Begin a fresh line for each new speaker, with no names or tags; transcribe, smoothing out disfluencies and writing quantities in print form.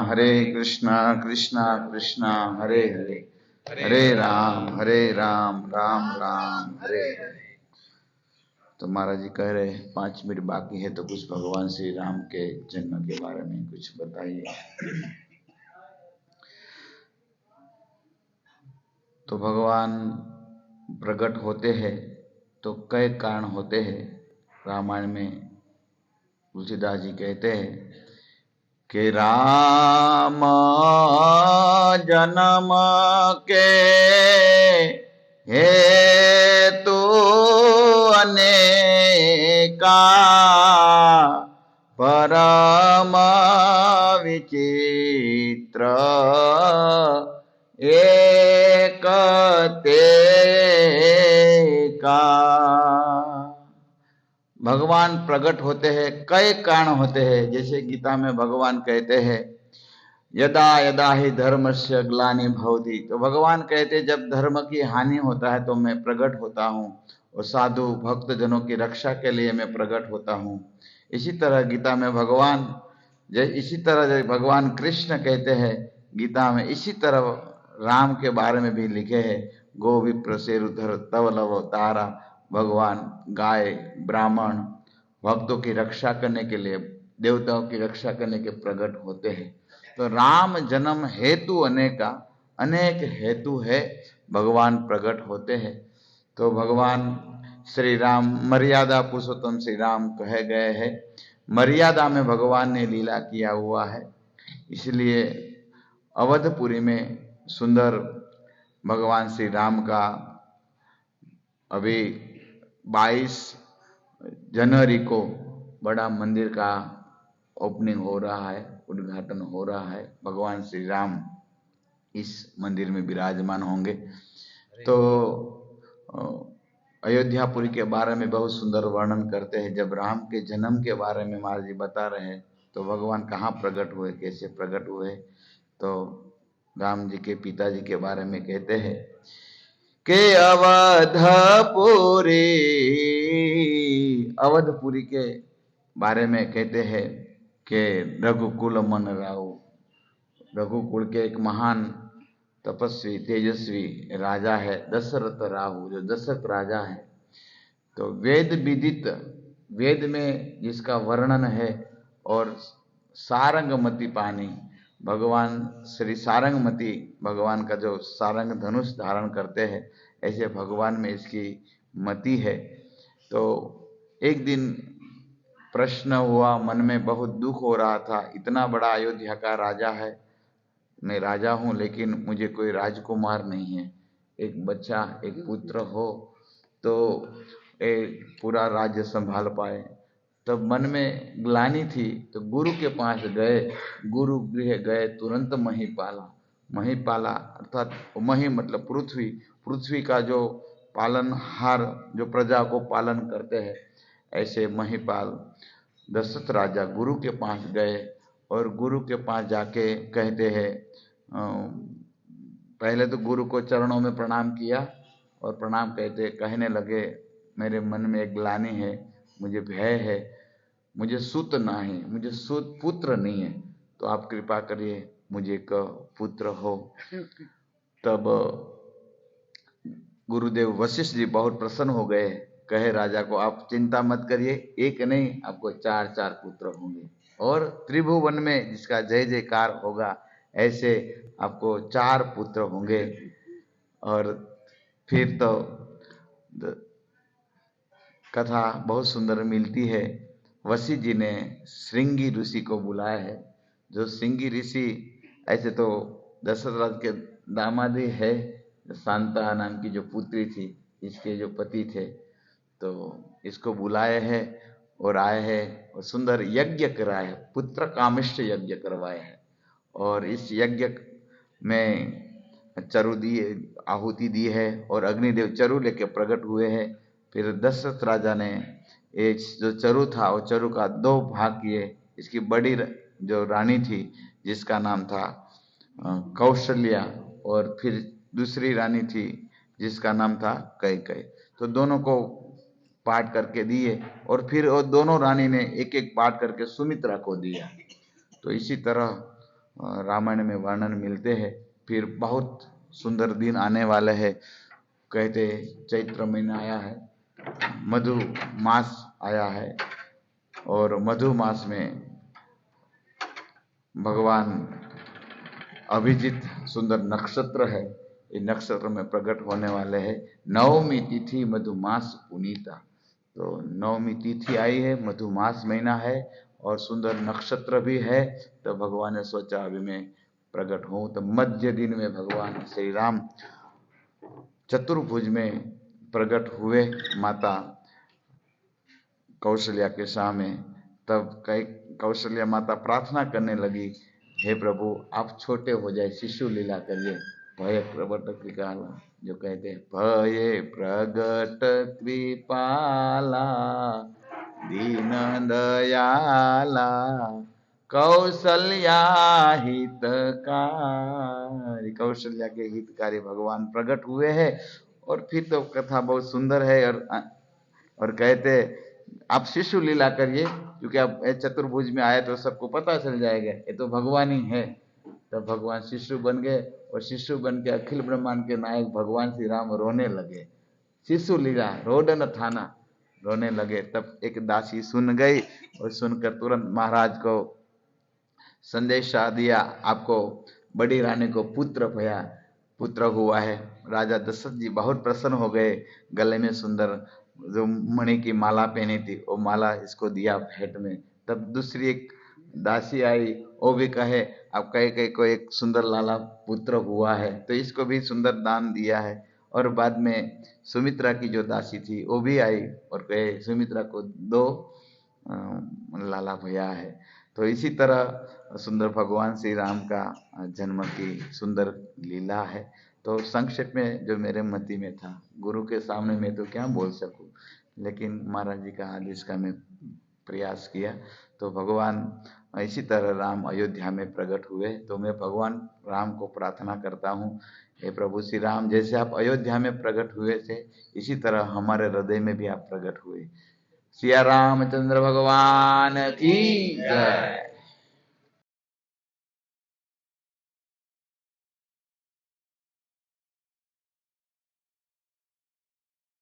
हरे कृष्णा कृष्णा कृष्णा हरे हरे, हरे राम राम राम हरे हरे। तो महाराज जी कह रहे 5 मिनट बाकी है, तो कुछ भगवान श्री राम के जन्म के बारे में कुछ बताइए। तो भगवान प्रकट होते हैं तो कई कारण होते हैं। रामायण में तुलसीदास जी कहते हैं कि राम जन्म के हेतु अनेका, परम विचित्र एक का। भगवान प्रकट होते हैं, कई कारण होते हैं। जैसे गीता में भगवान कहते हैं यदा यदा ही धर्मस्य ग्लानि भवति, तो भगवान कहते हैं जब धर्म की हानि होता है तो मैं प्रकट होता हूँ, और साधु भक्त जनों की रक्षा के लिए मैं प्रकट होता हूँ। इसी तरह गीता में भगवान इसी तरह भगवान कृष्ण कहते हैं गीता में, इसी तरह राम के बारे में भी लिखे हैं। गो विप्र सेरुधर तव लव तारा, भगवान गाय ब्राह्मण भक्तों की रक्षा करने के लिए, देवताओं की रक्षा करने के प्रकट होते हैं। तो राम जन्म हेतु अनेका, अनेक हेतु है भगवान प्रकट होते हैं। तो भगवान श्री राम मर्यादा पुरुषोत्तम श्री राम कहे गए हैं, मर्यादा में भगवान ने लीला किया हुआ है। इसलिए अवधपुरी में सुंदर भगवान श्री राम का अभी 22 जनवरी को बड़ा मंदिर का ओपनिंग हो रहा है, उद्घाटन हो रहा है। भगवान श्री राम इस मंदिर में विराजमान होंगे। तो अयोध्यापुरी के बारे में बहुत सुंदर वर्णन करते हैं। जब राम के जन्म के बारे में महाराज जी बता रहे हैं तो भगवान कहाँ प्रकट हुए, कैसे प्रकट हुए, तो राम जी के पिताजी के बारे में कहते हैं कि अवधपुरी के बारे में कहते हैं कि रघुकुल मन राव, रघुकुल के एक महान तपस्वी तेजस्वी राजा है दशरथ राहु, जो दशरथ राजा है। तो वेद विदित, वेद में जिसका वर्णन है, और सारंगमती पानी, भगवान श्री सारंगमती भगवान का जो सारंग धनुष धारण करते हैं, ऐसे भगवान में इसकी मति है। तो एक दिन प्रश्न हुआ, मन में बहुत दुख हो रहा था, इतना बड़ा अयोध्या का राजा है, मैं राजा हूं लेकिन मुझे कोई राजकुमार नहीं है, एक बच्चा एक पुत्र हो तो पूरा राज्य संभाल पाए। तब मन में ग्लानि थी, तो गुरु के पास गए, गुरु गृह गए तुरंत महिपाला। महिपाला अर्थात मही मतलब पृथ्वी, पृथ्वी का जो पालनहार, जो प्रजा को पालन करते हैं, ऐसे महिपाल दशरथ राजा गुरु के पास गए, और गुरु के पास जाके कहते हैं, पहले तो गुरु को चरणों में प्रणाम किया, और प्रणाम कहने लगे मेरे मन में एक ग्लानि है, मुझे भय है, मुझे सुत ना है, मुझे सुत पुत्र नहीं है, तो आप कृपा करिए मुझे एक पुत्र हो। तब गुरुदेव वशिष्ठ जी बहुत प्रसन्न हो गए, कहे राजा को आप चिंता मत करिए, एक नहीं आपको 4 पुत्र होंगे, और त्रिभुवन में जिसका जय जयकार होगा ऐसे आपको 4 पुत्र होंगे। और फिर तो कथा बहुत सुंदर मिलती है। वशिष्ठ जी ने श्रृंगी ऋषि को बुलाया है, जो श्रृंगी ऋषि ऐसे तो दशरथ के दामाद ही है, शांता नाम की जो पुत्री थी इसके जो पति थे, तो इसको बुलाए हैं और आए हैं और सुंदर यज्ञ कराए है, पुत्र कामिष्ट यज्ञ करवाए हैं। और इस यज्ञ में चरु दिए, आहुति दी है, और अग्निदेव चरु लेके प्रकट हुए हैं। फिर दशरथ राजा ने एक जो चरु था वो चरु का 2 भाग किए। इसकी बड़ी जो रानी थी जिसका नाम था कौशल्या, और फिर दूसरी रानी थी जिसका नाम था कैकेयी, तो दोनों को पाठ करके दिए, और फिर वो दोनों रानी ने एक एक पाठ करके सुमित्रा को दिया। तो इसी तरह रामायण में वर्णन मिलते हैं। फिर बहुत सुंदर दिन आने वाले हैं। कहते चैत्र महीना आया है, मधु मास आया है, और मधु मास में भगवान अभिजीत सुंदर नक्षत्र है, ये नक्षत्र में प्रकट होने वाले हैं। नवमी तिथि मधुमास पुनीता, तो नवमी तिथि आई है, मधुमास महीना है और सुंदर नक्षत्र भी है। तो भगवान ने सोचा अभी मैं प्रकट हूँ। तो मध्य दिन में भगवान श्री राम चतुर्भुज में प्रकट हुए माता कौशल्या के सामने। तब कई कौशल्या माता प्रार्थना करने लगी, हे प्रभु आप छोटे हो जाए, शिशु लीला करिए। भय प्रगट कृपाला, जो कहते हैं भय प्रगट कृपाला दीन दयाला कौशल्या हितकारी। कौशल्या के हितकारी भगवान प्रकट हुए हैं। और फिर तो कथा बहुत सुंदर है। और कहते आप शिशु लीला करिए, क्योंकि आप चतुर्भुज में आए तो सबको पता चल जाएगा ये तो भगवान ही है। तो भगवान शिशु बन गए, और शिशु बन के अखिल ब्रह्मांड के नायक भगवान श्री राम रोने लगे। शिशु लीला रोदन थाना, रोने लगे। तब एक दासी सुन गई, और सुनकर तुरंत महाराज को संदेशा दिया, आपको बड़ी रानी को पुत्र हुआ है। राजा दशरथ जी बहुत प्रसन्न हो गए। गले में सुंदर जो मणि की माला पहनी थी, वो माला इसको दिया भेंट में। तब दूसरी एक दासी आई, वो भी कहे अब कहीं को एक सुंदर लाला पुत्र हुआ है, तो इसको भी सुंदर दान दिया है। और बाद में सुमित्रा की जो दासी थी वो भी आई और कहे सुमित्रा को 2 लाला भैया है। तो इसी तरह सुंदर भगवान श्री राम का जन्म की सुंदर लीला है। तो संक्षेप में जो मेरे मति में था, गुरु के सामने मैं तो क्या बोल सकूं, लेकिन महाराज जी का आदेश का मैं प्रयास किया। तो भगवान इसी तरह राम अयोध्या में प्रकट हुए। तो मैं भगवान राम को प्रार्थना करता हूँ, हे प्रभु श्री राम, जैसे आप अयोध्या में प्रकट हुए थे, इसी तरह हमारे हृदय में भी आप प्रकट हुए। सिया रामचंद्र भगवान की जय।